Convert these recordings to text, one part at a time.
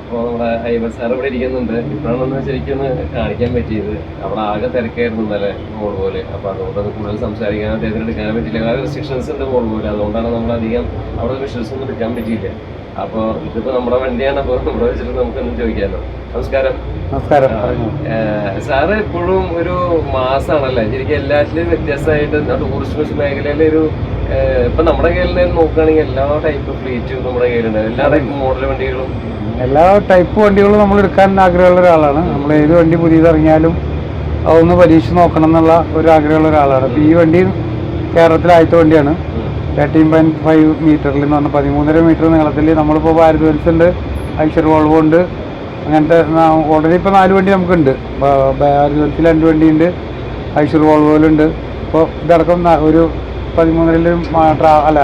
അപ്പോൾ നമ്മുടെ ഹൈബർ സാർ ഇവിടെ ഇരിക്കുന്നുണ്ട്. ഇപ്പോഴാണ് ശരിക്കും കാണിക്കാൻ പറ്റിയത്. അവിടെ ആകെ തിരക്കായിരുന്നു ഇന്നലെ മോൾ പോലെ. അപ്പോൾ അതുകൊണ്ട് അത് കൂടുതൽ സംസാരിക്കാൻ അദ്ദേഹത്തിന് എടുക്കാൻ പറ്റില്ല. വേറെ റെസ്ട്രിക്ഷൻസ് ഉണ്ട് മോൾ പോലെ. അതുകൊണ്ടാണ് നമ്മളധികം അവിടെ വിഷ്വൽസ് ഒന്നും എടുക്കാൻ പറ്റിയില്ല. അപ്പോൾ ഇതിപ്പോൾ നമ്മുടെ വണ്ടിയാണ്. അപ്പോൾ ഇവിടെ വെച്ചിട്ട് നമുക്കൊന്നും ചോദിക്കാമല്ലോ. നമസ്കാരം. നമസ്കാരം. സാറ് എപ്പോഴും ഒരു മാസമാണല്ലേ ശരിക്കും എല്ലാറ്റിലും വ്യത്യസ്തമായിട്ട് ടൂറിസ്റ്റ് മേഖലയിലൊരു ഇപ്പൊ നമ്മുടെ കയ്യിൽ നോക്കുകയാണെങ്കിൽ എല്ലാ ടൈപ്പ് ഫ്ലീറ്റും നമ്മുടെ കയ്യിലുണ്ട്. എല്ലാ ടൈപ്പ് മോഡൽ വണ്ടികളും എല്ലാ ടൈപ്പ് വണ്ടികളും നമ്മൾ എടുക്കാൻ ആഗ്രഹമുള്ള ഒരാളാണ്. നമ്മൾ ഏത് വണ്ടി പുതിയതിറങ്ങിയാലും അതൊന്ന് പരീക്ഷിച്ച് നോക്കണം എന്നുള്ള ഒരു ആഗ്രഹമുള്ള ഒരാളാണ്. അപ്പോൾ ഈ വണ്ടി കേരളത്തിലെ ആദ്യത്തെ വണ്ടിയാണ്. 13.5 മീറ്ററിൽ എന്ന് പറഞ്ഞാൽ 13.5 മീറ്റർ നീളത്തിൽ നമ്മളിപ്പോൾ ഭാരത് ബെൻസ് ഉണ്ട്, ഐഷർ വോൾവോ ഉണ്ട്. അങ്ങനത്തെ ഓൾറെഡി ഇപ്പോൾ 4 വണ്ടി നമുക്കുണ്ട്. ഭാരത് ബെൻസിൽ 2 വണ്ടിയുണ്ട്, ഐഷർ വോൾവോയിലുണ്ട്. ഇപ്പോൾ ഇതടക്കം ഒരു 13 അല്ല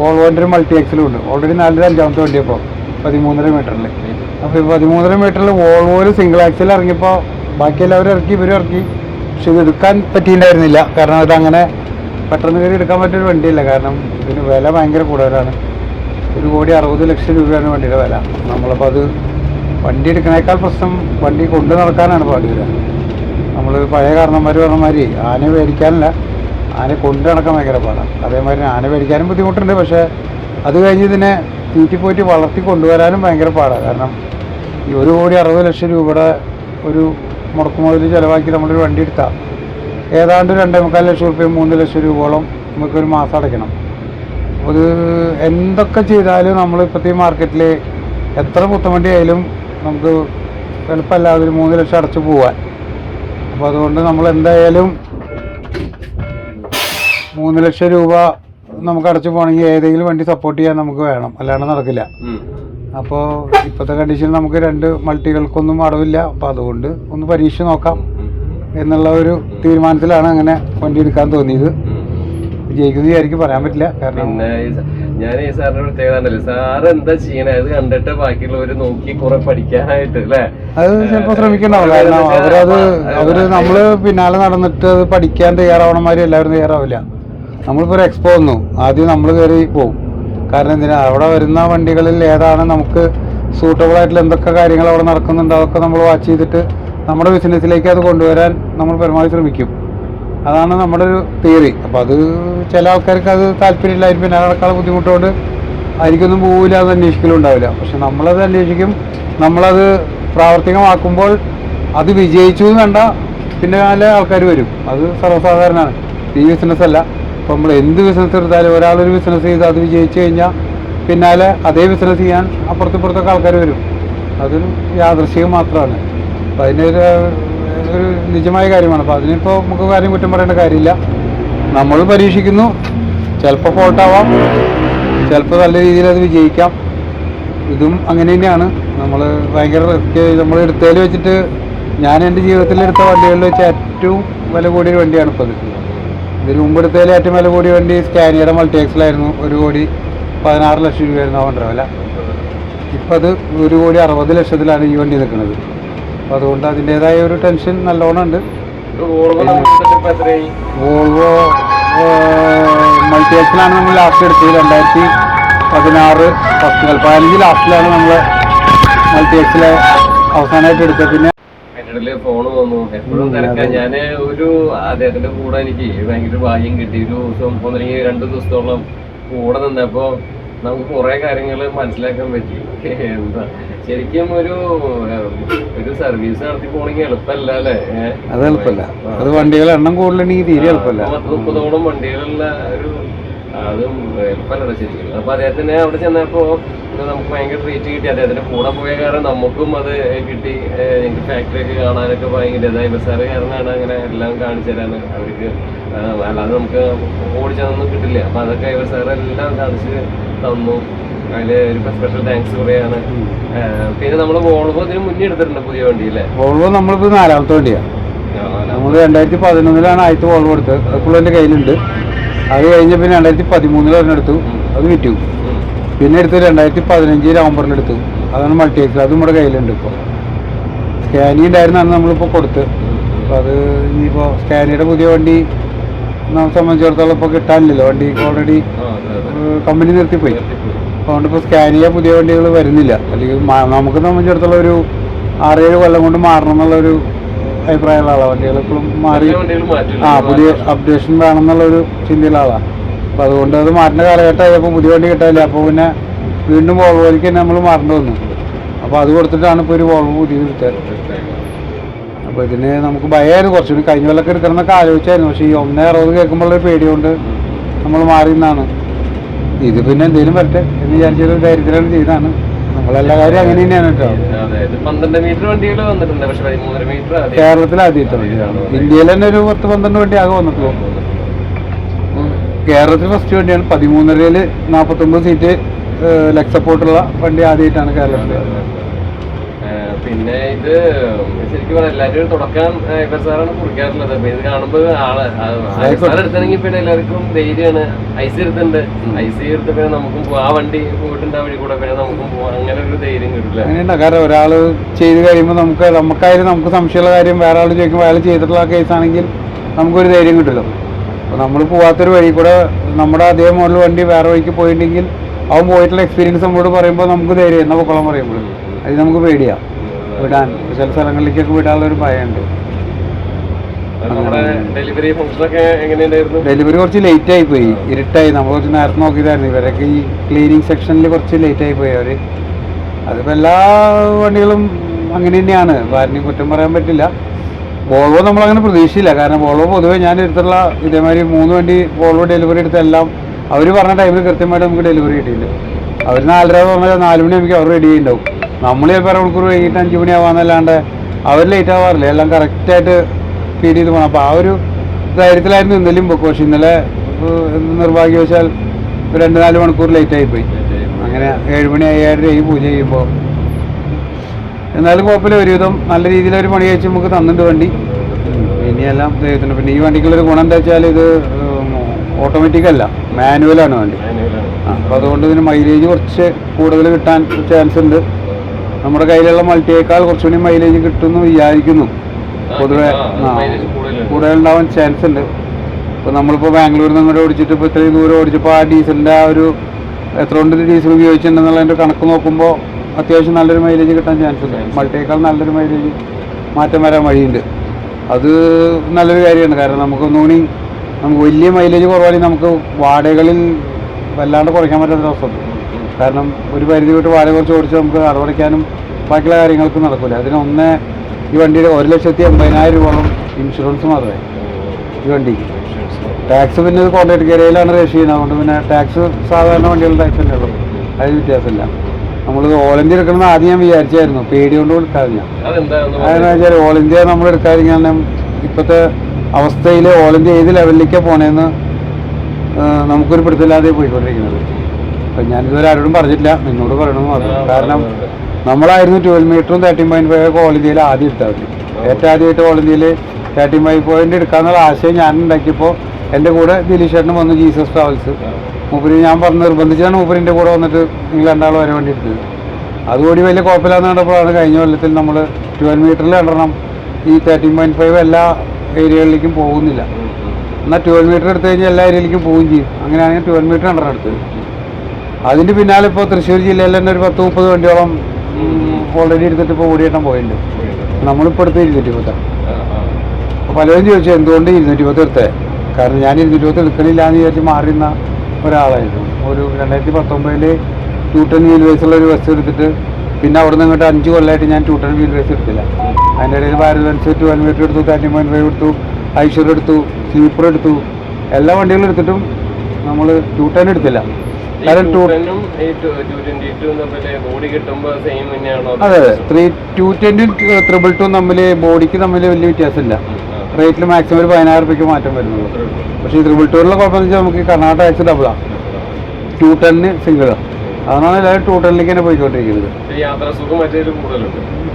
വോൾവോൻ്റെ ഒരു മൾട്ടി എക്സലും ഉണ്ട്. ഓൾറെഡി 5ാമത്തെ വണ്ടി ഇപ്പോൾ 13.5 മീറ്ററിൽ. അപ്പോൾ ഈ 13.5 മീറ്ററിൽ വോൾവോയിൽ സിംഗിൾ ആക്സിൽ ഇറങ്ങിയപ്പോൾ ബാക്കി എല്ലാവരും ഇറക്കി, ഇവരും ഇറക്കി. പക്ഷെ ഇത് എടുക്കാൻ പറ്റിയിട്ടുണ്ടായിരുന്നില്ല. കാരണം ഇതങ്ങനെ പെട്ടെന്ന് കയറി എടുക്കാൻ പറ്റിയൊരു വണ്ടിയില്ല. കാരണം ഇതിന് വില ഭയങ്കര കൂടുതലാണ്. 1,60,00,000 രൂപയാണ് വണ്ടിയുടെ വില. നമ്മളപ്പോൾ അത് വണ്ടി എടുക്കണേക്കാൾ പ്രശ്നം വണ്ടി കൊണ്ടു നടക്കാനാണ് പാട് വരിക. നമ്മൾ പഴയ കാരണന്മാർ പറഞ്ഞമാതിരി ആനയെ മേടിക്കാനല്ല, ആനയെ കൊണ്ടു നടക്കാൻ ഭയങ്കര പാടാണ്. അതേമാതിരി ആന മേടിക്കാനും ബുദ്ധിമുട്ടുണ്ട്. പക്ഷേ അത് കഴിഞ്ഞ് ഇതിനെ തീറ്റിപ്പോയിട്ട് വളർത്തി കൊണ്ടുവരാനും ഭയങ്കര പാടാണ്. കാരണം ഈ 1,60,00,000 രൂപയുടെ ഒരു മുടക്കുമുതൽ ചിലവാക്കി നമ്മളൊരു വണ്ടി എടുത്താൽ ഏതാണ്ട് 2,400,000 രൂപ 3 ലക്ഷം രൂപയോളം നമുക്കൊരു മാസം അടയ്ക്കണം. അത് എന്തൊക്കെ ചെയ്താലും നമ്മളിപ്പോഴത്തെ മാർക്കറ്റിൽ എത്ര പുത്തൻവണ്ടി ആയാലും നമുക്ക് എളുപ്പമല്ല ഒരു 3 ലക്ഷം അടച്ചു പോവാൻ. അപ്പോൾ അതുകൊണ്ട് നമ്മൾ എന്തായാലും 3 ലക്ഷം രൂപ നമുക്ക് അടച്ചു പോകണമെങ്കിൽ ഏതെങ്കിലും വണ്ടി സപ്പോർട്ട് ചെയ്യാൻ നമുക്ക് വേണം, അല്ലാണ്ട് നടക്കില്ല. അപ്പോൾ ഇപ്പോഴത്തെ കണ്ടീഷനിൽ നമുക്ക് 2 മൾട്ടികൾക്കൊന്നും അടവില്ല. അപ്പോൾ അതുകൊണ്ട് ഒന്ന് പരീക്ഷിച്ച് നോക്കാം എന്നുള്ള ഒരു തീരുമാനത്തിലാണ് അങ്ങനെ വണ്ടി എടുക്കാൻ തോന്നിയത്. ജയിക്കുന്ന വിചാരിക്കും, പറയാൻ പറ്റില്ല. കാരണം ഞാൻ ഈ സാറിന്റെ പ്രത്യേകത ഉണ്ടല്ലോ, സാറ് എന്താ ചെയ്യണേ അത് കണ്ടിട്ട് ബാക്കിയുള്ളവര് നോക്കി കുറെ പഠിക്കാനായിട്ട് അല്ലേ, അത് ചിലപ്പോൾ ശ്രമിക്കണ്ടാവും. കാരണം അവര് നമ്മള് പിന്നാലെ നടന്നിട്ട് അത് പഠിക്കാൻ തയ്യാറാവണമാതിരി എല്ലാവരും തയ്യാറാവില്ല. നമ്മളിപ്പോൾ ഒരു എക്സ്പോ വന്നു, ആദ്യം നമ്മൾ കയറി പോകും. കാരണം എന്തിനാ, അവിടെ വരുന്ന വണ്ടികളിൽ ഏതാണ് നമുക്ക് സൂട്ടബിൾ ആയിട്ടുള്ള എന്തൊക്കെ കാര്യങ്ങൾ അവിടെ നടക്കുന്നുണ്ട് അതൊക്കെ നമ്മൾ വാച്ച് ചെയ്തിട്ട് നമ്മുടെ ബിസിനസ്സിലേക്ക് അത് കൊണ്ടുവരാൻ നമ്മൾ പരമാവധി ശ്രമിക്കും. അതാണ് നമ്മുടെ ഒരു തിയറി. അപ്പോൾ അത് ചില ആൾക്കാർക്ക് അത് താല്പര്യമില്ലായിരിക്കും, പിന്നെ നടക്കാനുള്ള ബുദ്ധിമുട്ടുകൊണ്ട് ആയിരിക്കൊന്നും പോവില്ല, അത് അന്വേഷിക്കലും ഉണ്ടാവില്ല. പക്ഷെ നമ്മളത് അന്വേഷിക്കും. നമ്മളത് പ്രാവർത്തികമാക്കുമ്പോൾ അത് വിജയിച്ചു എന്ന് കണ്ട പിന്നെ നല്ല ആൾക്കാർ വരും. അത് സർവ്വസാധാരണമാണ്. ഈ ബിസിനസ്സല്ല, ഇപ്പോൾ നമ്മൾ എന്ത് ബിസിനസ് എടുത്താലും ഒരാളൊരു ബിസിനസ് ചെയ്ത് അത് വിജയിച്ചു കഴിഞ്ഞാൽ പിന്നാലെ അതേ ബിസിനസ് ചെയ്യാൻ അപ്പുറത്തിപ്പുറത്തൊക്കെ ആൾക്കാർ വരും. അതൊരു യാദൃശ്ചികം മാത്രമാണ്. അപ്പോൾ അതിനൊരു നിജമായ കാര്യമാണ്. അപ്പോൾ അതിനിപ്പോൾ നമുക്ക് കാര്യം കുറ്റം പറയേണ്ട കാര്യമില്ല. നമ്മൾ പരീക്ഷിക്കുന്നു, ചിലപ്പോൾ ഫോൾട്ടാവാം, ചിലപ്പോൾ നല്ല രീതിയിൽ അത് വിജയിക്കാം. ഇതും അങ്ങനെ തന്നെയാണ്. നമ്മൾ ഭയങ്കര റിസ്ക് നമ്മൾ എടുത്തതിൽ വെച്ചിട്ട് ഞാൻ എൻ്റെ ജീവിതത്തിൽ എടുത്ത വണ്ടികളിൽ വെച്ച് ഏറ്റവും വില കൂടിയ വണ്ടിയാണ് ഇപ്പോൾ ഇത്. ഇതിന് മുമ്പ് എടുത്തതിൽ ഏറ്റവും വില കൂടിയ വണ്ടി സ്കാനിയയുടെ മൾട്ടി എക്സലായിരുന്നു. 1,16,00,000 രൂപയായിരുന്നു ആ വണ്ടിയുടെ വില. ഇപ്പം അത് 1,60,00,000 ഈ വണ്ടി നിൽക്കുന്നത്. അപ്പോൾ അതുകൊണ്ട് അതിൻ്റേതായ ഒരു ടെൻഷൻ നല്ലോണം ഉണ്ട്. വോൾവോ മൾട്ടി എക്സലാണ് നമ്മൾ ലാസ്റ്റ് എടുത്തത്. 2016 15 ലാസ്റ്റിലാണ് നമ്മൾ മൾട്ടി എക്സിലെ അവസാനമായിട്ട് എടുത്തത്. പിന്നെ ഫോണ് വന്നു, എപ്പോഴും തിരക്കാം. ഞാൻ ഒരു അദ്ദേഹത്തിന്റെ കൂടെ എനിക്ക് ഭയങ്കര ഭാഗ്യം കിട്ടി. ഒരു ദിവസം ഒന്നില്ലെങ്കിൽ 2 ദിവസത്തോളം കൂടെ നിന്നപ്പോ നമുക്ക് കുറെ കാര്യങ്ങൾ മനസ്സിലാക്കാൻ പറ്റി. എന്താ ശരിക്കും ഒരു സർവീസ് നടത്തി പോണെങ്കിൽ എളുപ്പമല്ല അല്ലേ? അത് എളുപ്പമല്ല. അത് വണ്ടികളുടെ എണ്ണം കൂടുതലുണ്ടെങ്കിൽ തീരെ എളുപ്പമല്ല. 30-ഓളം വണ്ടികളുള്ള ഒരു അതും എളുപ്പമല്ല ശരിക്കും. അപ്പൊ അദ്ദേഹത്തിന് അവിടെ ചെന്നപ്പോ നമുക്ക് ഭയങ്കര ട്രീറ്റ് കിട്ടി. അദ്ദേഹത്തിന്റെ കൂടെ പോയ കാരണം നമുക്കും അത് കിട്ടി. എനിക്ക് ഫാക്ടറിയൊക്കെ കാണാനൊക്കെ ഭയങ്കര ബസാറ് കാരണമാണ് അങ്ങനെ എല്ലാം കാണിച്ചു തരാൻ അവർക്ക്. അല്ലാതെ നമുക്ക് ഓടിച്ചതൊന്നും കിട്ടില്ല. അപ്പൊ അതൊക്കെ ബസാറെല്ലാം കാണിച്ച് തന്നു. അതില് ഒരു സ്പെഷ്യൽ താങ്ക്സ് കൂടെയാണ്. പിന്നെ നമ്മള് വോൾവോ ഇതിന് മുന്നേ എടുത്തിട്ടുണ്ട് പുതിയ വണ്ടി അല്ലേ? വോൾവോ നമ്മളിപ്പോ 4ാമത്തെ വണ്ടിയാണ്. നമ്മൾ 2011 ആദ്യത്തെ വോൾവോ എടുത്തത്. അതിപ്പോൾ എൻ്റെ കയ്യിലുണ്ട്. അത് കഴിഞ്ഞ പിന്നെ 2013 എടുത്തു, അത് വിറ്റു. പിന്നെ എടുത്തത് 2015 നവംബറിലെടുത്തു. അതാണ് മൾട്ടി എക്സ്, അതും നമ്മുടെ കയ്യിലുണ്ട്. ഇപ്പോൾ സ്കാനി ഉണ്ടായിരുന്നാണ് നമ്മളിപ്പോൾ കൊടുത്ത്. അപ്പോൾ അത് ഇനിയിപ്പോൾ സ്കാനിയുടെ പുതിയ വണ്ടി നമ്മളെ സംബന്ധിച്ചിടത്തോളം ഇപ്പോൾ കിട്ടാനില്ലല്ലോ. വണ്ടി ഓൾറെഡി കമ്പനി നിർത്തിപ്പോയി. അതുകൊണ്ട് ഇപ്പോൾ സ്കാനിയ പുതിയ വണ്ടികൾ വരുന്നില്ല. അല്ലെങ്കിൽ നമുക്ക് സംബന്ധിച്ചിടത്തോളം ഒരു 6-7 കൊല്ലം കൊണ്ട് മാറണം എന്നുള്ളൊരു അഭിപ്രായമുള്ള ആളാണ്. വണ്ടികൾ എപ്പോഴും മാറി പുതിയ അപ്ഡേഷൻ വേണം എന്നുള്ളൊരു ചിന്തയുള്ള ആളാണ്. അപ്പോൾ അതുകൊണ്ട് അത് മാറ്റുന്ന കാലഘട്ടമായി. അപ്പോൾ പുതിയ വണ്ടി കിട്ടാനില്ല. അപ്പോൾ പിന്നെ വീണ്ടും വോൾവോയിലേക്ക് തന്നെ നമ്മൾ മാറേണ്ടി വന്നു. അപ്പോൾ അത് കൊടുത്തിട്ടാണ് ഇപ്പോൾ ഒരു വോൾവോ പുതിയത് എടുത്തത്. അപ്പോൾ ഇതിന് നമുക്ക് ഭയമായിരുന്നു കുറച്ചുകൂടി. കഴിഞ്ഞ കൊല്ലമൊക്കെ എടുക്കണമെന്നൊക്കെ ആലോചിച്ചായിരുന്നു. പക്ഷേ ഈ 1.60 കേൾക്കുമ്പോഴൊരു പേടി കൊണ്ട് നമ്മൾ മാറി നിന്നാണ്. ഇത് പിന്നെ എന്തെങ്കിലും വരട്ടെ എന്ന് വിചാരിച്ചൊരു ധൈര്യത്തിലാണ് ചെയ്തതാണ്. നമ്മളെല്ലാ കാര്യം അങ്ങനെ തന്നെയാണ് കേട്ടോ. കേരളത്തിൽ ആദ്യമായിട്ടാണ്. ഇന്ത്യയിൽ തന്നെ ഒരു 10-12 വണ്ടി ആകെ വന്നിട്ടുള്ളൂ. കേരളത്തിൽ ഫസ്റ്റ് വണ്ടിയാണ്. 13.5 49 സീറ്റ് ലെഗ് സപ്പോർട്ടുള്ള വണ്ടി ആദ്യമായിട്ടാണ് കേരളത്തിൽ. പിന്നെ ഇത് ശരിക്കും പറയാം എല്ലാവരും തുടക്കാൻ സാറാണ് കുറിക്കാറുള്ളത്. അപ്പൊ ഇത് കാണുമ്പോൾ എടുത്തെങ്കിൽ പിന്നെ എല്ലാവർക്കും ധൈര്യമാണ്. ഐസി എടുത്തിട്ടുണ്ട്. ഐസി എടുത്ത പിന്നെ നമുക്കും പോവാം. ആ വണ്ടി പോയിട്ടുണ്ട് ആ വഴി കൂടെ പിന്നെ നമുക്കും പോവാം. അങ്ങനെ ഒരു ധൈര്യം കിട്ടില്ല. അങ്ങനെയുണ്ട്. കാരണം ഒരാൾ ചെയ്ത് കഴിയുമ്പോൾ നമുക്കായാലും നമുക്ക് സംശയമുള്ള കാര്യം വേറെ ആൾ ചോദിക്കുമ്പോൾ അയാൾ ചെയ്തിട്ടുള്ള കേസാണെങ്കിൽ നമുക്കൊരു ധൈര്യം കിട്ടില്ല. അപ്പോൾ നമ്മൾ പോവാത്തൊരു വഴി കൂടെ നമ്മുടെ അതേ മോഡൽ വണ്ടി വേറെ വഴിക്ക് പോയിട്ടുണ്ടെങ്കിൽ അവൻ പോയിട്ടുള്ള എക്സ്പീരിയൻസ് നമ്മളോട് പറയുമ്പോൾ നമുക്ക് ധൈര്യം എന്നാ പൊക്കോളം പറയുമ്പോൾ അത് നമുക്ക് പേടിയാണ് വിടാൻ. ചില സ്ഥലങ്ങളിലേക്കൊക്കെ വിടാനുള്ളൊരു ഭയമുണ്ട്. ഡെലിവറി കുറച്ച് ലേറ്റ് ആയി പോയി. ഇരുട്ടായി. നമ്മൾ കുറച്ച് നേരത്തെ നോക്കിയതായിരുന്നു. ഇവരൊക്കെ ഈ ക്ലീനിങ് സെക്ഷനിൽ കുറച്ച് ലേറ്റ് ആയി പോയി അവർ. അതിപ്പോൾ എല്ലാ വണ്ടികളും അങ്ങനെ തന്നെയാണ്. ആരെയും കുറ്റം പറയാൻ പറ്റില്ല. വോൾവോ നമ്മളങ്ങനെ പ്രതീക്ഷയില്ല. കാരണം വോൾവോ പൊതുവേ ഞാൻ എടുത്തുള്ള ഇതേമാതിരി 3 വണ്ടി വോൾവോ ഡെലിവറി എടുത്തെല്ലാം അവർ പറഞ്ഞ ടൈമിൽ കൃത്യമായിട്ട് നമുക്ക് ഡെലിവറി കിട്ടിയില്ല. അവർ 4:30 പറഞ്ഞാൽ 4 മണിയാകുമ്പോൾ അവർ റെഡി ഉണ്ടാവും. നമ്മൾ ചിലപ്പോൾ മണിക്കൂർ വൈകിട്ട് 5 മണിയാവാന്നല്ലാണ്ട് അവർ ലേറ്റ് ആവാറില്ല. എല്ലാം കറക്റ്റായിട്ട് ഫീഡ് ചെയ്ത് പോകണം. അപ്പോൾ ആ ഒരു ധൈര്യത്തിലായിരുന്നു ഇന്നലെയും പൊക്കും. പക്ഷെ ഇന്നലെ നിർഭാഗ്യവശാൽ 2-4 മണിക്കൂർ ലേറ്റായിപ്പോയി. അങ്ങനെ 7 മണി 7:30 പൂജ ചെയ്യുമ്പോൾ. എന്നാലും കുഴപ്പമില്ല. ഒരുവിധം നല്ല രീതിയിലൊരു പണി കഴിച്ച് നമുക്ക് തന്നിട്ട് വണ്ടി. ഇനിയെല്ലാം ദൈവത്തിന്. പിന്നെ ഈ വണ്ടിക്കുള്ളൊരു ഗുണം എന്താ വെച്ചാൽ ഇത് ഓട്ടോമാറ്റിക് അല്ല, മാനുവലാണ് വണ്ടി. അപ്പോൾ അതുകൊണ്ട് ഇതിന് മൈലേജ് കുറച്ച് കൂടുതൽ കിട്ടാൻ ചാൻസ് ഉണ്ട്. നമ്മുടെ കയ്യിലുള്ള മൾട്ടിയേക്കാൾ കുറച്ചുകൂടി മൈലേജ് കിട്ടുമെന്ന് വിചാരിക്കുന്നു. പൊതുവെ കൂടുതലുണ്ടാവാൻ ചാൻസ് ഉണ്ട്. ഇപ്പോൾ നമ്മളിപ്പോൾ ബാംഗ്ലൂരിൽ നിന്ന് ഇങ്ങോട്ട് ഓടിച്ചിട്ട് ഇപ്പോൾ ഇത്രയും ദൂരം ഓടിച്ചപ്പോൾ ആ ഡീസലിൻ്റെ ആ ഒരു എത്ര കൊണ്ട് ഡീസൽ ഉപയോഗിച്ചിട്ടുണ്ടെന്നുള്ളതിൻ്റെ കണക്ക് നോക്കുമ്പോൾ അത്യാവശ്യം നല്ലൊരു മൈലേജ് കിട്ടാൻ ചാൻസ് ഉണ്ട്. മൾട്ടിയേക്കാൾ നല്ലൊരു മൈലേജ് മാറ്റം വരാൻ വഴിയുണ്ട്. അത് നല്ലൊരു കാര്യമാണ്. കാരണം നമുക്കൊന്നുകൂടി നമുക്ക് വലിയ മൈലേജ് കുറവാണെങ്കിൽ നമുക്ക് വാടകകളിൽ വല്ലാണ്ട് കുറയ്ക്കാൻ പറ്റാത്ത അവസ്ഥ. കാരണം ഒരു പരിധി വിട്ട് വാടക കുറച്ച് ഓടിച്ച് നമുക്ക് അടവടയ്ക്കാനും ബാക്കിയുള്ള കാര്യങ്ങൾക്ക് നടക്കില്ല. അതിന് ഈ വണ്ടിയുടെ 1,80,000 രൂപയോളം ഇൻഷുറൻസ് മാത്രമേ ഈ വണ്ടിക്ക്. ടാക്സ് പിന്നെ ഇത് കോൺട്രാക്ട് ഏരിയയിലാണ് രജിസ്റ്റർ ചെയ്യുന്നത്. അതുകൊണ്ട് പിന്നെ ടാക്സ് സാധാരണ വണ്ടികളുടെ ടാക്സ് തന്നെ ഉള്ളൂ. അതിന് വ്യത്യാസമില്ല. നമ്മൾ ഓൾ ഇന്ത്യ എടുക്കണമെന്ന് ആദ്യം ഞാൻ വിചാരിച്ചായിരുന്നു. പേടി കൊണ്ട് എടുക്കാറില്ല. അതെന്ന് വെച്ചാൽ ഓൾ ഇന്ത്യ നമ്മൾ എടുക്കാതിരിക്കാൻ ഇപ്പോഴത്തെ അവസ്ഥയിൽ ഓൾ ഇന്ത്യ ഏത് ലെവലിലേക്കാണ് പോണേന്ന് നമുക്കൊരു പിടുത്തമില്ലാതെ പോയിക്കൊണ്ടിരിക്കുന്നത്. അപ്പം ഞാനിതുവരെ ആരോടും പറഞ്ഞിട്ടില്ല. നിന്നോട് പറയണമെന്ന് പറഞ്ഞു. കാരണം നമ്മളായിരുന്നു 12 മീറ്ററും 13.5 ഓൾ ഇന്ത്യയിൽ ആദ്യം എടുത്താൽ മതി. ഏറ്റവും ആദ്യമായിട്ട് ഓൾ ഇന്ത്യയിൽ 13.5 എടുക്കാന്നുള്ള ആശയം ഞാൻ ഉണ്ടാക്കിയപ്പോൾ എൻ്റെ കൂടെ ദിലീഷ് ചേട്ടനും വന്നു, ജീസസ് ട്രാവൽസ്. മൂപ്പര് ഞാൻ പറഞ്ഞ് നിർബന്ധിച്ചാണ് മൂപ്പരിൻ്റെ കൂടെ വന്നിട്ട് നിങ്ങൾ 2 ആൾ വരെ വേണ്ടി എടുത്തത്. അതുകൂടി വലിയ കുഴപ്പമില്ലാന്ന് കണ്ടപ്പോഴാണ് കഴിഞ്ഞ കൊല്ലത്തിൽ നമ്മൾ 12 മീറ്ററിൽ കണ്ടണം ഈ 13.5 എല്ലാ ഏരിയകളിലേക്കും പോകുന്നില്ല. എന്നാൽ 12 മീറ്റർ എടുത്തു കഴിഞ്ഞാൽ എല്ലാ ഏരിയയിലേക്കും പോവുകയും ചെയ്യും. അങ്ങനെയാണെങ്കിൽ 12 മീറ്റർ കണ്ടണം എടുത്തത്. അതിൻ്റെ പിന്നാലെ ഇപ്പോൾ തൃശ്ശൂർ ജില്ലയിൽ തന്നെ ഒരു 10-30 വണ്ടിയോളം ഓൾറെഡി എടുത്തിട്ട് ഇപ്പോൾ ഓടിയേട്ടൻ പോയിട്ടുണ്ട്. നമ്മളിപ്പോൾ എടുത്ത് 210. അപ്പോൾ പലരും ചോദിച്ചു എന്തുകൊണ്ട് 210 എടുത്തേ. കാരണം ഞാൻ 210 എടുക്കണില്ല എന്ന് വിചാരിച്ച് മാറിയുന്ന ഒരാളായിരുന്നു. ഒരു 2019 210 വീൽ ബേസുള്ള ഒരു ബസ് എടുത്തിട്ട് പിന്നെ അവിടെ നിന്ന് ഇങ്ങോട്ട് 5 കൊല്ലമായിട്ട് ഞാൻ 210 വീൽ ബേസ് എടുത്തില്ല. അതിൻ്റെ ഇടയിൽ ഭാരത് ബെൻസ് 12 മീറ്റർ എടുത്തു, 13.5 എടുത്തു, ഐശ്വർ എടുത്തു, സ്ലീപ്പർ എടുത്തു. എല്ലാ വണ്ടികളും എടുത്തിട്ടും നമ്മൾ 210 എടുത്തില്ല. കാരണം അതെ 220 222 തമ്മിൽ ബോഡിക്ക് തമ്മിൽ വലിയ വ്യത്യാസമില്ല. റേറ്റിൽ മാക്സിമം ഒരു 16 രൂപയ്ക്ക് മാറ്റം വരുന്നുള്ളൂ. പക്ഷേ ഈ 222 കുഴപ്പമെന്ന് വെച്ചാൽ നമുക്ക് കർണാടക ടാക്സ് ഡബിളാണ്, 210 സിംഗിളാണ്. അതാണ് എല്ലാവരും 210 തന്നെ പോയിക്കൊണ്ടിരിക്കുന്നത്.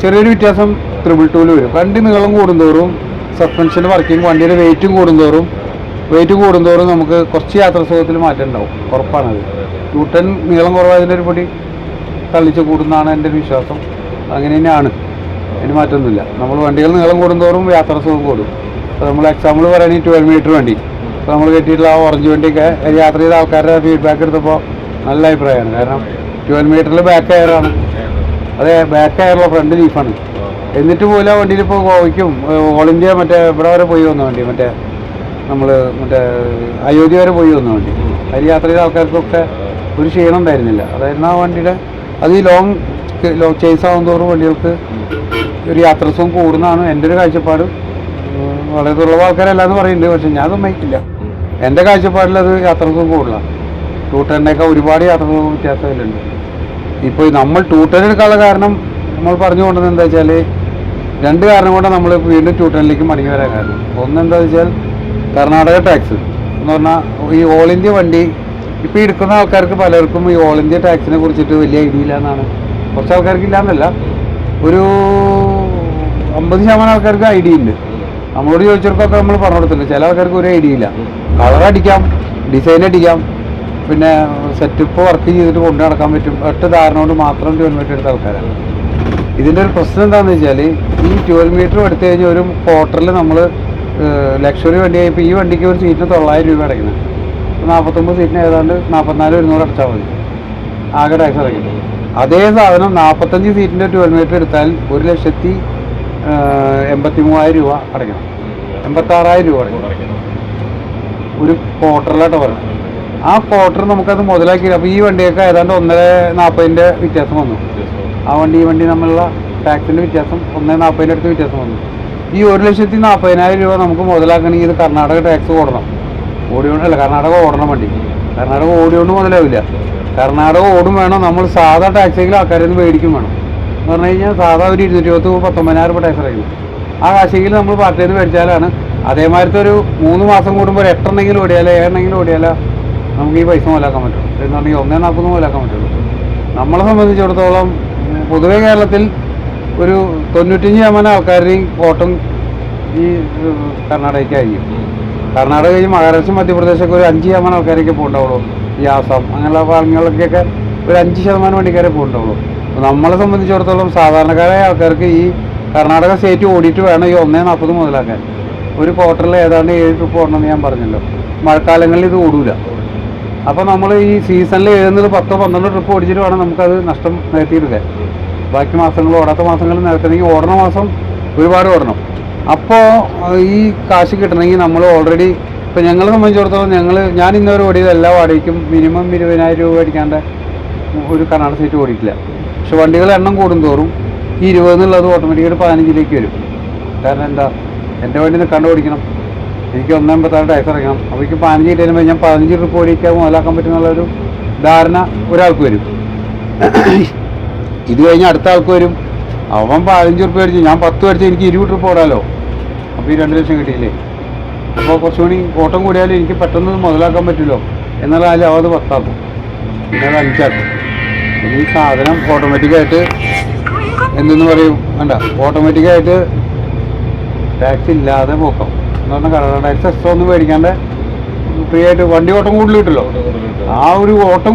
ചെറിയൊരു വ്യത്യാസം 222 വരും. വണ്ടി നീളം കൂടുന്തോറും സസ്പെൻഷൻ്റെ വർക്കിംഗ്, വണ്ടിയുടെ വെയിറ്റും കൂടുന്തോറും നമുക്ക് കുറച്ച് യാത്രാ സുഖത്തിൽ മാറ്റം ഉണ്ടാവും. ഉറപ്പാണത്. 210 നീളം കുറവായതിൻ്റെ ഒരു പൊടി തള്ളിച്ച് കൂടുന്നതാണ് എൻ്റെ ഒരു വിശ്വാസം. അങ്ങനെ തന്നെയാണ്, അതിന് മാറ്റമൊന്നുമില്ല. നമ്മൾ വണ്ടികൾ നീളം കൂടുന്തോറും യാത്രാ സുഖം കൂടും. അപ്പോൾ നമ്മൾ എക്സാമ്പിൾ പറയുകയാണെങ്കിൽ 12 മീറ്റർ വണ്ടി ഇപ്പോൾ നമ്മൾ കെട്ടിയിട്ടുള്ള ആ ഓറഞ്ച് വണ്ടിയൊക്കെ യാത്ര ചെയ്ത ആൾക്കാരുടെ ഫീഡ്ബാക്ക് എടുത്തപ്പോൾ നല്ല അഭിപ്രായമാണ്. കാരണം 12 മീറ്ററിൽ ബാക്ക് എയറാണ്. അതെ, ബാക്ക് എയറുള്ള ഫ്രണ്ട് ലീഫാണ്. എന്നിട്ട് പോലും ആ വണ്ടിയിൽ ഇപ്പോൾ ഗോവയ്ക്കും ഓൾ ഇന്ത്യ മറ്റേ ഇവിടെ വരെ പോയി വന്ന വണ്ടി, മറ്റേ നമ്മൾ മറ്റേ അയോധ്യ വരെ പോയി വന്ന വണ്ടി. അതിൽ യാത്ര ചെയ്ത ആൾക്കാർക്കൊക്കെ ഒരു ക്ഷീണം ഉണ്ടായിരുന്നില്ല. അതായിരുന്നു ആ വണ്ടിയുടെ. അത് ഈ ലോങ് ചേസ് ആകുന്നതോറും വണ്ടികൾക്ക് ഒരു യാത്രസുഖം കൂടുന്നതാണ് എൻ്റെ ഒരു കാഴ്ചപ്പാട്. വളരെ ദുർലഭ ആൾക്കാരല്ലാന്ന് പറയുന്നുണ്ട്, പക്ഷെ ഞാൻ സമ്മതിക്കില്ല. എൻ്റെ കാഴ്ചപ്പാടിൽ അത് യാത്രസുഖം കൂടുതലാണ്. 210 ഒരുപാട് യാത്രസുഖം വ്യത്യാസമില്ലുണ്ട്. ഇപ്പോൾ നമ്മൾ 210 എടുക്കാനുള്ള കാരണം നമ്മൾ പറഞ്ഞു കൊണ്ടത് എന്താ വെച്ചാൽ, 2 കാരണം കൊണ്ടാണ് നമ്മൾ വീണ്ടും 210 മടങ്ങി വരാൻ കാരണം. ഒന്നെന്താ വെച്ചാൽ കർണാടക ടാക്സ് എന്ന് പറഞ്ഞാൽ ഈ ഓൾ ഇന്ത്യ വണ്ടി ഇപ്പോൾ എടുക്കുന്ന ആൾക്കാർക്ക് പലർക്കും ഈ ഓൾ ഇന്ത്യ ടാക്സിനെ കുറിച്ചിട്ട് വലിയ ഐഡിയ ഇല്ല എന്നാണ്. കുറച്ച് ആൾക്കാർക്ക് ഇല്ലയെന്നല്ല, ഒരു 50% ആൾക്കാർക്ക് ഐഡിയ ഉണ്ട്. നമ്മളോട് ചോദിച്ചവർക്കൊക്കെ നമ്മൾ പറഞ്ഞു കൊടുത്തിട്ടുണ്ട്. ചില ആൾക്കാർക്ക് ഒരു ഐഡിയ ഇല്ല. കളർ അടിക്കാം, ഡിസൈൻ അടിക്കാം, പിന്നെ സെറ്റപ്പ് വർക്ക് ചെയ്തിട്ട് കൊണ്ടു നടക്കാൻ പറ്റും. 8 ധാരണ കൊണ്ട് മാത്രം 12 മീറ്റർ എടുത്ത ആൾക്കാരാണ്. ഇതിൻ്റെ ഒരു പ്രശ്നം എന്താണെന്ന് വെച്ചാൽ, ഈ 12 മീറ്റർ എടുത്തു കഴിഞ്ഞാൽ ഒരു ക്വാർട്ടറിൽ നമ്മൾ ലക്ഷറി വണ്ടിയായി. ഇപ്പോൾ ഈ വണ്ടിക്ക് ഒരു സീറ്റിന് 900 രൂപ അടയ്ക്കുന്നത്. 49 സീറ്റിന് ഏതാണ്ട് 44,100 അടച്ചാൽ മതി, ആകെ ടാക്സ് അടയ്ക്കുന്നത്. അതേ സാധനം 45 സീറ്റിൻ്റെ 12 മീറ്റർ എടുത്താൽ 1,83,000 രൂപ അടയ്ക്കണം. 86,000 രൂപ അടയ്ക്കണം ഒരു ക്വാർട്ടറിലായിട്ട് പറയുന്നത്. ആ ക്വാർട്ടർ നമുക്കത് മുതലാക്കി. അപ്പോൾ ഈ വണ്ടിയൊക്കെ ഏതാണ്ട് 1,40,000 വ്യത്യാസം വന്നു. ആ വണ്ടി ഈ വണ്ടി തമ്മിലുള്ള ടാക്സിൻ്റെ വ്യത്യാസം 1,40,000 അടുത്ത് വ്യത്യാസം വന്നു. ഈ 1,40,000 രൂപ നമുക്ക് മുതലാക്കണമെങ്കിൽ ഇത് കർണാടക ടാക്സ് ഓടണം. ഓടിയോണ്ടല്ല, കർണാടക ഓടണം വണ്ടി. കർണാടക ഓടിയോണ്ട് മുതലാവില്ല. കർണാടക ഓടും വേണം, നമ്മൾ സാധാ ടാക്സിയെങ്കിലും ആൾക്കാരിൽ നിന്ന് മേടിക്കും വേണം. എന്ന് പറഞ്ഞു കഴിഞ്ഞാൽ സാധാ ഒരു 220-19,000 രൂപ ടാക്സ് അടയ്ക്കണം. ആ കാശെങ്കിലും നമ്മൾ പാർട്ടിയിൽ നിന്ന് മേടിച്ചാലാണ്. അതേമാതിരത്തെ ഒരു 3 മാസം കൂടുമ്പോൾ 8 എണ്ണെങ്കിലും ഓടിയാലോ 7 എണ്ണെങ്കിലും ഓടിയാലോ നമുക്ക് ഈ പൈസ മുതലാക്കാൻ പറ്റും. എന്നുണ്ടെങ്കിൽ 1,40,000 മുതലാക്കാൻ പറ്റുള്ളൂ. നമ്മളെ സംബന്ധിച്ചിടത്തോളം പൊതുവെ കേരളത്തിൽ ഒരു 95% ആൾക്കാരുടെയും ഓട്ടം ഈ കർണാടകയ്ക്കായിരിക്കും. കർണാടക കഴിഞ്ഞ് മഹാരാഷ്ട്ര മധ്യപ്രദേശൊക്കെ ഒരു 5% ആൾക്കാരൊക്കെ പോകുന്നുണ്ടാവുള്ളൂ. ഈ ആസാം അങ്ങനെയുള്ള ഭാഗങ്ങളിലേക്കൊക്കെ ഒരു 5% വണ്ടിക്കാരെ പോകുന്നുണ്ടാവുള്ളൂ. നമ്മളെ സംബന്ധിച്ചിടത്തോളം സാധാരണക്കാരായ ആൾക്കാർക്ക് ഈ കർണാടക സ്റ്റേറ്റ് ഓടിയിട്ട് വേണം ഈ 1,40,000 മുതലാക്കാൻ. ഒരു ക്വാർട്ടറിൽ ഏതാണ്ട് 7 ട്രിപ്പ് ഓടണമെന്ന് ഞാൻ പറഞ്ഞല്ലോ. മഴക്കാലങ്ങളിൽ ഇത് ഓടൂല. അപ്പോൾ നമ്മൾ ഈ സീസണിൽ 7-10-12 ട്രിപ്പ് ഓടിച്ചിട്ട് വേണം നമുക്കത് നഷ്ടം നികത്തിയെടുക്കാൻ. ബാക്കി മാസങ്ങൾ ഓടാത്ത മാസങ്ങൾ നികത്തണമെങ്കിൽ ഓടണ മാസം ഒരുപാട് ഓടണം. അപ്പോൾ ഈ കാശ് കിട്ടണമെങ്കിൽ നമ്മൾ ഓൾറെഡി ഇപ്പോൾ ഞങ്ങളെ സംബന്ധിച്ചിടത്തോളം ഞാൻ ഇന്നവരെ ഓടിയത് എല്ലാ വാടകയ്ക്കും മിനിമം 20,000 രൂപ അടിക്കാണ്ട് ഒരു കർണാടക സ്റ്റേറ്റ് ഓടിയിട്ടില്ല. പക്ഷെ വണ്ടികളുടെ എണ്ണം കൂടുന്തോറും ഈ 20 എന്നുള്ളത് ഓട്ടോമാറ്റിക്കായിട്ട് 15 വരും. കാരണം എന്താ, എൻ്റെ വണ്ടി നിൽക്കാണ്ട് ഓടിക്കണം, എനിക്ക് 1,86 ടാക്സ് അടയ്ക്കണം. അപ്പോൾ എനിക്ക് 15 കിട്ടുമ്പോൾ ഞാൻ 15 ട്രിപ്പ് ഓടിക്കാൻ മുതലാക്കാൻ പറ്റുമെന്നുള്ളൊരു ധാരണ ഒരാൾക്ക് വരും. ഇത് കഴിഞ്ഞ് അടുത്ത ആൾക്ക് വരും, അവൻ 15 റുപ്യ അടിച്ചു, ഞാൻ 10 അടിച്ച് എനിക്ക് 20 ട്രിപ്പ് ഓടാലോ. അപ്പോൾ ഈ 2 ലക്ഷം കിട്ടിയില്ലേ. അപ്പോൾ കുറച്ചുകൂടി ഓട്ടം കൂടിയാലും എനിക്ക് പെട്ടെന്ന് മുതലാക്കാൻ പറ്റുമല്ലോ എന്നുള്ള കാര്യം അവത് 10 ആക്കും, പിന്നെ അത് 5 ആക്കും. പിന്നെ ഈ സാധനം ഓട്ടോമാറ്റിക്കായിട്ട് എന്തെന്ന് പറയും വേണ്ട, ഓട്ടോമാറ്റിക്കായിട്ട് ടാക്സ് ഇല്ലാതെ പോക്കാം. എന്ന് പറഞ്ഞാൽ കർണാടക ടാക്സ് എക്സ്ട്രാ ഒന്നും മേടിക്കാണ്ട് ഫ്രീ ആയിട്ട് വണ്ടി ഓട്ടം കൂടുതൽ കിട്ടുമല്ലോ. ആ ഒരു ഓട്ടം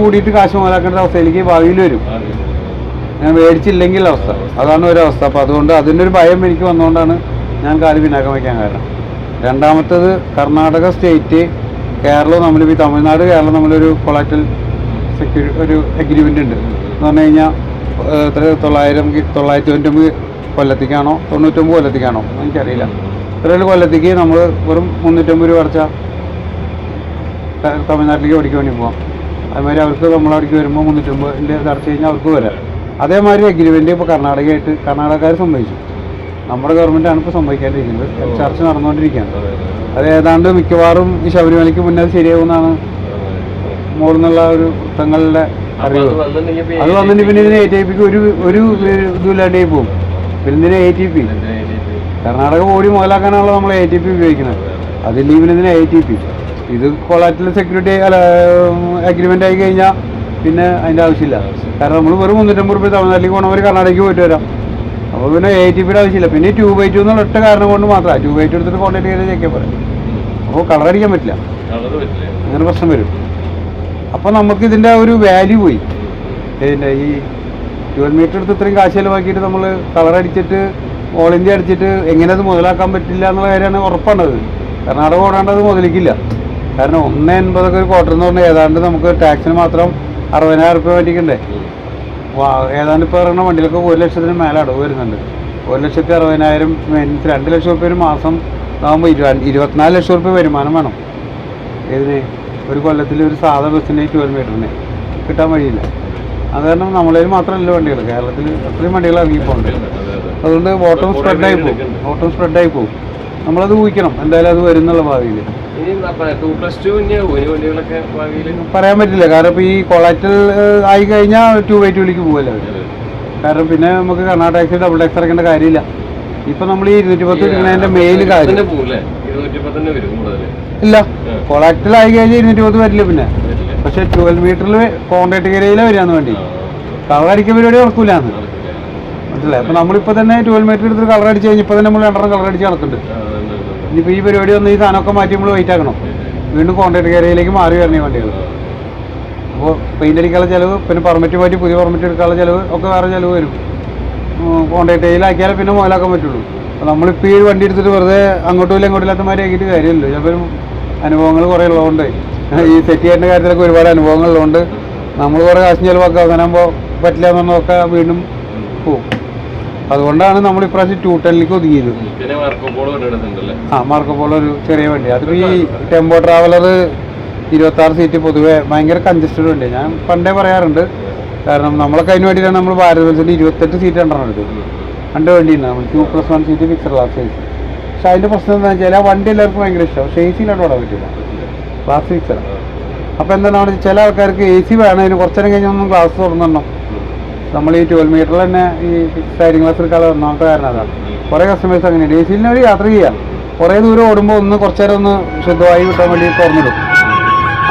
കൂടിയിട്ട് കാശ് മുതലാക്കേണ്ട അവസ്ഥയിലേക്ക് ഭാവിയിൽ വരും. ഞാൻ മേടിച്ചില്ലെങ്കിൽ അവസ്ഥ അതാണ് ഒരവസ്ഥ. അപ്പോൾ അതുകൊണ്ട് അതിൻ്റെ ഒരു ഭയം എനിക്ക് വന്നുകൊണ്ടാണ് ഞാൻ കാല് പിന്നാക്കം വയ്ക്കാൻ കാരണം. രണ്ടാമത്തേത് കർണാടക സ്റ്റേറ്റ് കേരളം നമ്മളിപ്പോൾ ഈ തമിഴ്നാട് കേരളം നമ്മളൊരു കൊളാറ്റൽ ഒരു എഗ്രിമെൻ്റ് ഉണ്ട്. എന്ന് പറഞ്ഞു കഴിഞ്ഞാൽ എത്ര 999 കൊല്ലത്തേക്കാണോ 99 കൊല്ലത്തേക്കാണോ എനിക്കറിയില്ല. ഇത്രയൊരു കൊല്ലത്തേക്ക് നമ്മൾ വെറും 350 രൂപ അടച്ചാൽ തമിഴ്നാട്ടിലേക്ക് ഓടിക്കാൻ വേണ്ടി പോകാം. അതുമാതിരി അവർക്ക് നമ്മളവിടേക്ക് വരുമ്പോൾ 350 അടച്ചു കഴിഞ്ഞാൽ അവർക്ക് വരാം. അതേമാതിരി എഗ്രിമെൻ്റ് ഇപ്പോൾ കർണാടകക്കാർ സമ്മതിച്ചു. നമ്മുടെ ഗവൺമെൻറ്റാണ് ഇപ്പോൾ സമ്മതിക്കാണ്ടിരിക്കുന്നത്. ചർച്ച നടന്നുകൊണ്ടിരിക്കുകയാണ്. അത് ഏതാണ്ട് മിക്കവാറും ഈ ശബരിമലയ്ക്ക് മുന്നേ അത് ശരിയാവുമെന്നാണ് മുകളിൽ നിന്നുള്ള ഒരു വൃത്തങ്ങളുടെ അറിവ്. അത് വന്നിട്ട് പിന്നെ ഇതിന് ATP ഒരു ഇതുമില്ലാണ്ടേ പോകും. പിന്നെ ഇതിന് ATP കർണാടക ബോഡി മുതലാക്കാനാണല്ലോ നമ്മൾ ATP ഉപയോഗിക്കുന്നത്. അതിൽ ഇതിന് ATP ഇത് കൊളാറ്ററൽ സെക്യൂരിറ്റി അഗ്രിമെൻ്റ് ആയി കഴിഞ്ഞാൽ പിന്നെ അതിൻ്റെ ആവശ്യമില്ല. കാരണം നമ്മൾ വെറും 350 രൂപ തമിഴ്നാട്ടിലേക്ക് പോകണവർ കർണാടകയ്ക്ക് പോയിട്ട് വരാം. അപ്പോൾ പിന്നെ ATPയുടെ ആവശ്യമില്ല. പിന്നെ 2x2 എന്നുള്ള ഒറ്റ കാരണം കൊണ്ട് മാത്രമാണ് 2x2 എടുത്തിട്ട് കോൺടാക്ട് ചെയ്ത് ചെക്കാൻ പറയാം. അപ്പോൾ കളർ അടിക്കാൻ പറ്റില്ല, അങ്ങനെ പ്രശ്നം വരും. അപ്പോൾ നമുക്ക് ഇതിൻ്റെ ഒരു വാല്യൂ പോയി. ഇതിൻ്റെ ഈ 12 മീറ്റർ എടുത്ത് ഇത്രയും കാശ് ചിലവാക്കിയിട്ട് നമ്മൾ കളർ അടിച്ചിട്ട് ഓൾ ഇന്ത്യ അടിച്ചിട്ട് എങ്ങനെ അത് മുതലാക്കാൻ പറ്റില്ല എന്നുള്ള കാര്യമാണ് ഉറപ്പാണത്. കർണാടക ഓടാണ്ടത് മുതലിക്കില്ല. കാരണം 1.80 ഒരു ക്വാർട്ടർ എന്ന് പറഞ്ഞാൽ ഏതാണ്ട് നമുക്ക് ടാക്സിന് മാത്രം 60,000 രൂപ മേടിക്കണ്ടേ. ഏതാണ്ട് ഇപ്പോൾ പറയുന്ന വണ്ടിയിലൊക്കെ 1 ലക്ഷത്തിന് മേലെ അടവ് വരുന്നുണ്ട്. 1,60,000 മീൻസ് 2 ലക്ഷം രൂപ ഒരു മാസം ആകുമ്പോൾ 24 ലക്ഷം രൂപ വരുമാനം വേണം. ഏതിന് ഒരു കൊല്ലത്തിൽ ഒരു സാധാ ബസ്സിന് 12 മീറ്ററിന് കിട്ടാൻ വഴിയില്ല. അത് കാരണം നമ്മളതിൽ മാത്രമല്ല വണ്ടികൾ, കേരളത്തിൽ അത്രയും വണ്ടികൾ ഇറങ്ങിപ്പോകുന്നുണ്ട്. അതുകൊണ്ട് ഓട്ടം സ്പ്രെഡായി പോകും. നമ്മളത് ഊഹിക്കണം, എന്തായാലും അത് വരുന്നുള്ള ഭാവിയിൽ. പറയാൻ പറ്റില്ല, കാരണം ഇപ്പോൾ ഈ കൊളാറ്റൽ ആയി കഴിഞ്ഞാൽ 2x2ലേക്ക് പോകുമല്ലോ അവർ. കാരണം പിന്നെ നമുക്ക് കർണാടക ടാക്സി ഡബിൾ ടാക്സ് ഇറക്കേണ്ട കാര്യമില്ല. ഇപ്പം നമ്മൾ ഈ 210 എടുക്കുന്നതിൻ്റെ മെയിൻ കാര്യം ഇല്ല. കൊളാറ്റലായി കഴിഞ്ഞാൽ 210 വരില്ല പിന്നെ. പക്ഷെ 12 മീറ്ററിൽ കോൺട്രാക്ട് ഏരിയയിലെ വരികയെന്ന് വേണ്ടി കളറടിക്കാൻ പരിപാടി നടക്കൂലെന്ന് മനസ്സിലായി. അപ്പം നമ്മളിപ്പോൾ തന്നെ 12 മീറ്റർ എടുത്തിട്ട് കളർ അടിച്ച് കഴിഞ്ഞാൽ ഇപ്പോൾ തന്നെ നമ്മൾ 2 കളർ അടിച്ച് നടക്കുന്നുണ്ട്. ഇനിയിപ്പോൾ ഈ പരിപാടി വന്ന് ഈ സാധനമൊക്കെ മാറ്റി നമ്മൾ വെയിറ്റ് ആക്കണം. വീണ്ടും കോൺട്രാക്ട് ഏരിയയിലേക്ക് മാറി വരണേ വണ്ടികൾ. അപ്പോൾ പെയിൻ്റ് അടിക്കാനുള്ള ചിലവ്, പിന്നെ പെർമിറ്റ് മാറ്റി പുതിയ പെർമിറ്റ് എടുക്കാനുള്ള ചിലവ് ഒക്കെ വേറെ ചിലവ് വരും. കോൺട്രാക്ട് ഏരിയയിലാക്കിയാലേ പിന്നെ മുതലാക്കാൻ പറ്റുള്ളൂ. അപ്പോൾ നമ്മളിപ്പോൾ ഈ വണ്ടി എടുത്തിട്ട് വെറുതെ അങ്ങോട്ടും ഇല്ല ഇങ്ങോട്ടും ഇല്ലാത്തമാരെ ആക്കിയിട്ട് കാര്യമില്ലല്ലോ. ചിലപ്പോൾ അനുഭവങ്ങൾ കുറേ ഉള്ളതുകൊണ്ട് ഈ സെറ്റ് ചെയ്യേണ്ട കാര്യത്തിലൊക്കെ ഒരുപാട് അനുഭവങ്ങളുള്ളതുകൊണ്ട് നമ്മൾ കുറേ കാശ് ചിലവാക്കുക അവസാനാകുമ്പോൾ പറ്റില്ല എന്നുള്ളതൊക്കെ വീണ്ടും പോകും. അതുകൊണ്ടാണ് നമ്മൾ ഇപ്രാവശ്യം 210ലേക്ക് ഒതുങ്ങിയത്. മാർക്കോ പോളോ ഒരു ചെറിയ വണ്ടി. അതിപ്പോൾ ഈ ടെമ്പോ ട്രാവലർ 26 സീറ്റ് പൊതുവെ ഭയങ്കര കൺജസ്റ്റഡ് വണ്ടിയാണ്. ഞാൻ പണ്ടേ പറയാറുണ്ട്. കാരണം നമ്മളൊക്കെ അതിന് വേണ്ടിയിട്ടാണ് നമ്മൾ ഭാരത് ബസ്സിൻ്റെ 28 സീറ്റ് രണ്ടെണ്ണം എടുത്തത്. 2 വണ്ടിയുണ്ട് നമ്മൾ 2+1 സീറ്റ് ഫിക്സഡ് ക്ലാസ് സൈസ്. പക്ഷെ അതിൻ്റെ പ്രശ്നം എന്താണെന്ന് വെച്ചാൽ ആ വണ്ടി എല്ലാവർക്കും ഭയങ്കര ഇഷ്ടമാണ്. പക്ഷേ AC ഇല്ലാണ്ട് ഓടാൻ പറ്റില്ല, ക്ലാസ് ഫിക്സഡ്. അപ്പോൾ എന്താണ് ചില ആൾക്കാർക്ക് AC വേണം, അതിന് കുറച്ചേരം കഴിഞ്ഞൊന്നും ക്ലാസ് തുറന്നിടണം. നമ്മൾ ഈ 12 മീറ്ററിൽ തന്നെ ഈ സ്ലൈഡിംഗ് ക്ലാസ് എടുക്കാതെ ഒന്നാമത്തെ കാരണം അതാണ്. കുറേ കസ്റ്റമേഴ്സ് അങ്ങനെയുണ്ട്. AC ഒരു യാത്ര ചെയ്യാം, കുറേ ദൂരം ഓടുമ്പോൾ കുറച്ച് നേരം ഒന്ന് ശുദ്ധമായി കിട്ടാൻ വേണ്ടി തുറന്നിടും.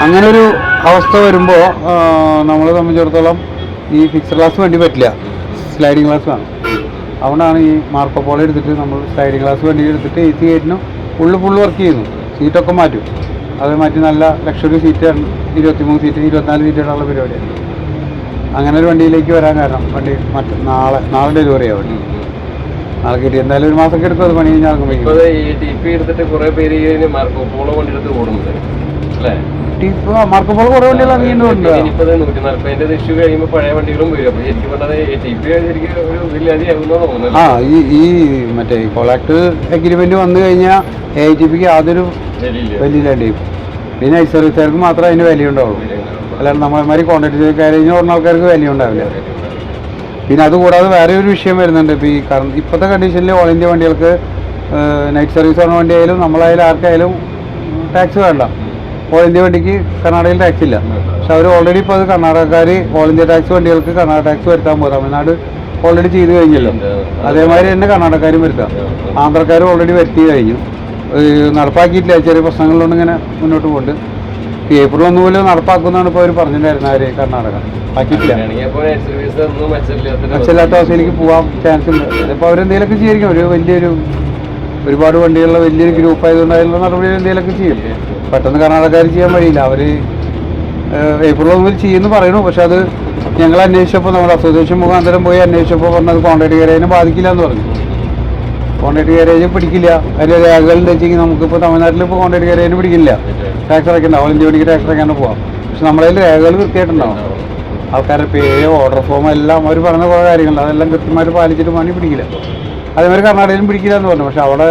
അങ്ങനെ ഒരു അവസ്ഥ വരുമ്പോൾ നമ്മളെ സംബന്ധിച്ചിടത്തോളം ഈ ഫിക്സഡ് ക്ലാസ് വേണ്ടി പറ്റില്ല, സ്ലൈഡിംഗ് ക്ലാസ് വേണം. അതുകൊണ്ടാണ് ഈ മാർക്കോ പോളോ എടുത്തിട്ട് നമ്മൾ സ്ലൈഡിംഗ് ക്ലാസ് വണ്ടി എടുത്തിട്ട് AC ഗേറ്റിനും ഫുള്ള് വർക്ക് ചെയ്യുന്നു. സീറ്റൊക്കെ മാറ്റും, അത് മാറ്റി നല്ല ലക്ഷറി സീറ്റ് 23 സീറ്റ് 24 സീറ്റുള്ള പരിപാടിയാണ്. അങ്ങനെ ഒരു വണ്ടിയിലേക്ക് വരാൻ കാരണം വണ്ടി നാളെ ഡെലിവറി ആവും. നാളെ കിട്ടി എന്തായാലും ഒരു മാസം എടുക്കും. അത് പണി കഴിഞ്ഞാൽ മാർക്കോ പോളോ വണ്ടി എടുത്ത് ഓടുന്നത് അല്ലേ? മാർക്കോ പോളോ കുറേ വണ്ടികൾ ഇറങ്ങിയിട്ടുണ്ട്. ഈ മറ്റേ കോളാക്ട് അഗ്രിമെന്റ് വന്നു കഴിഞ്ഞാൽ AITPക്ക് യാതൊരു വലിയ അടിയും. പിന്നെ നൈറ്റ് സർവീസുകാർക്ക് മാത്രമേ അതിന് വില ഉണ്ടാവുള്ളൂ. അല്ലാണ്ട് നമ്മളമാതിരി കോൺട്രാക്ട് കഴിഞ്ഞ് ഓടുന്ന ആൾക്കാർക്ക് വില ഉണ്ടാവില്ല. പിന്നെ അതുകൂടാതെ വേറെ ഒരു വിഷയം വരുന്നുണ്ട്. ഇപ്പോൾ ഈ ഇപ്പോഴത്തെ കണ്ടീഷനിൽ ഓൾ ഇന്ത്യ വണ്ടികൾക്ക് നൈറ്റ് സർവീസ് പറഞ്ഞ വണ്ടി ആയാലും നമ്മളായാലും ആർക്കായാലും ടാക്സ് വേണ്ട. ഓൾ ഇന്ത്യ വണ്ടിക്ക് കർണാടകയിൽ ടാക്സ് ഇല്ല. പക്ഷെ അവർ ഓൾറെഡി ഇപ്പോൾ അത് കർണാടകക്കാർ ഓൾ ഇന്ത്യ ടാക്സ് വണ്ടികൾക്ക് കർണാടക ടാക്സ് വരുത്താൻ പോകും. തമിഴ്നാട് ഓൾറെഡി ചെയ്ത് കഴിഞ്ഞല്ലോ. അതേമാതിരി തന്നെ കർണാടകക്കാരും വരുത്താം. ആന്ധ്രക്കാരും ഓൾറെഡി വരുത്തി കഴിഞ്ഞു. നടപ്പാക്കിയിട്ടില്ല, ചെറിയ പ്രശ്നങ്ങളിലൊന്നും ഇങ്ങനെ മുന്നോട്ട് പോകുന്നുണ്ട്. ഏപ്രിൽ 1 മുതൽ നടപ്പാക്കുന്നതാണ് ഇപ്പോൾ അവർ പറഞ്ഞിട്ടുണ്ടായിരുന്നത്. അവർ കർണാടക ആക്കിയിട്ടില്ല. മെച്ചമില്ലാത്ത അവസ്ഥയിലേക്ക് പോകാൻ ചാൻസ് ഉണ്ട്. ഇപ്പോൾ അവരെന്തെങ്കിലുമൊക്കെ ചെയ്യായിരിക്കും. ഒരുപാട് വണ്ടികളുള്ള വലിയൊരു ഗ്രൂപ്പ് ആയതുകൊണ്ട് അതിലുള്ള നടപടി എന്തെങ്കിലുമൊക്കെ ചെയ്യും. പെട്ടെന്ന് കർണാടകക്കാർ ചെയ്യാൻ വഴിയില്ല. അവർ ഏപ്രിൽ 1 മുതൽ ചെയ്യുമെന്ന് പറയുന്നു. പക്ഷെ അത് ഞങ്ങൾ അന്വേഷിച്ചപ്പോൾ നമ്മുടെ അസോസിയേഷൻ മുഖാന്തരം പോയി അന്വേഷിച്ചപ്പോൾ പറഞ്ഞത് കോൺട്രാക്ട് ഗാരേജിനെ ബാധിക്കില്ല എന്ന് പറഞ്ഞു. കോൺട്രാക്ട് ഗാരേജ് പിടിക്കില്ല. അതിൻ്റെ രേഖകൾ എന്താ വെച്ചെങ്കിൽ നമുക്കിപ്പോൾ തമിഴ്നാട്ടിൽ ഇപ്പോൾ കോൺട്രാക്ട് ഗാരേജിന് പിടിക്കില്ല. ടാക്സ് അടയ്ക്കണ്ട, ഓൾ ഇന്ത്യ വണ്ടിക്ക് ടാക്സ് അടയ്ക്കാണ്ട് പോകാം. പക്ഷെ നമ്മളതിൽ രേഖകൾ കൃത്യമായിട്ടുണ്ടാവും. ആൾക്കാരുടെ പേര്, ഓർഡർ ഫോം എല്ലാം അവർ പറഞ്ഞ കുറേ കാര്യങ്ങളുണ്ട്. അതെല്ലാം കൃത്യമായിട്ട് പാലിച്ചിട്ട് പണി പിടിക്കില്ല. അതേമാതിരി കർണാടകയിലും പിടിക്കില്ല എന്ന് പറഞ്ഞു. പക്ഷെ അവിടെ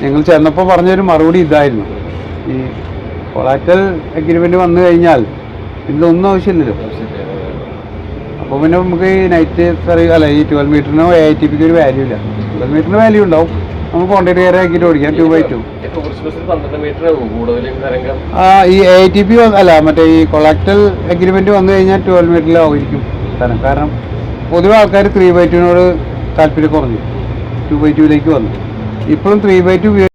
ഞങ്ങൾ ചെന്നപ്പോൾ പറഞ്ഞൊരു മറുപടി ഇതായിരുന്നു. ഈ കൊളാറ്റൽ അഗ്രിമെൻ്റ് വന്നു കഴിഞ്ഞാൽ ഇതിലൊന്നും ആവശ്യമില്ലല്ലോ. അപ്പോൾ പിന്നെ നമുക്ക് ഈ നൈറ്റ് സർവീസ് അല്ല ഈ 12 മീറ്ററിനോ AITPക്ക് ഒരു വാല്യൂ ഇല്ല. 12 മീറ്ററിന് വാല്യൂ ഉണ്ടാവും. നമുക്ക് കോൺട്രാക്ട് കയറി ആക്കിയിട്ട് ഓടിക്കാം 2x2. ഈ AITP അല്ല മറ്റേ ഈ കൊളാക്ടൽ അഗ്രിമെന്റ് വന്നു കഴിഞ്ഞാൽ 12 മീറ്ററിലായിരിക്കും തരം. കാരണം പൊതുവെ ആൾക്കാർ 3x2നോട് താല്പര്യം കുറഞ്ഞു, 2x2ലേക്ക് വന്നു. ഇപ്പോഴും 3x2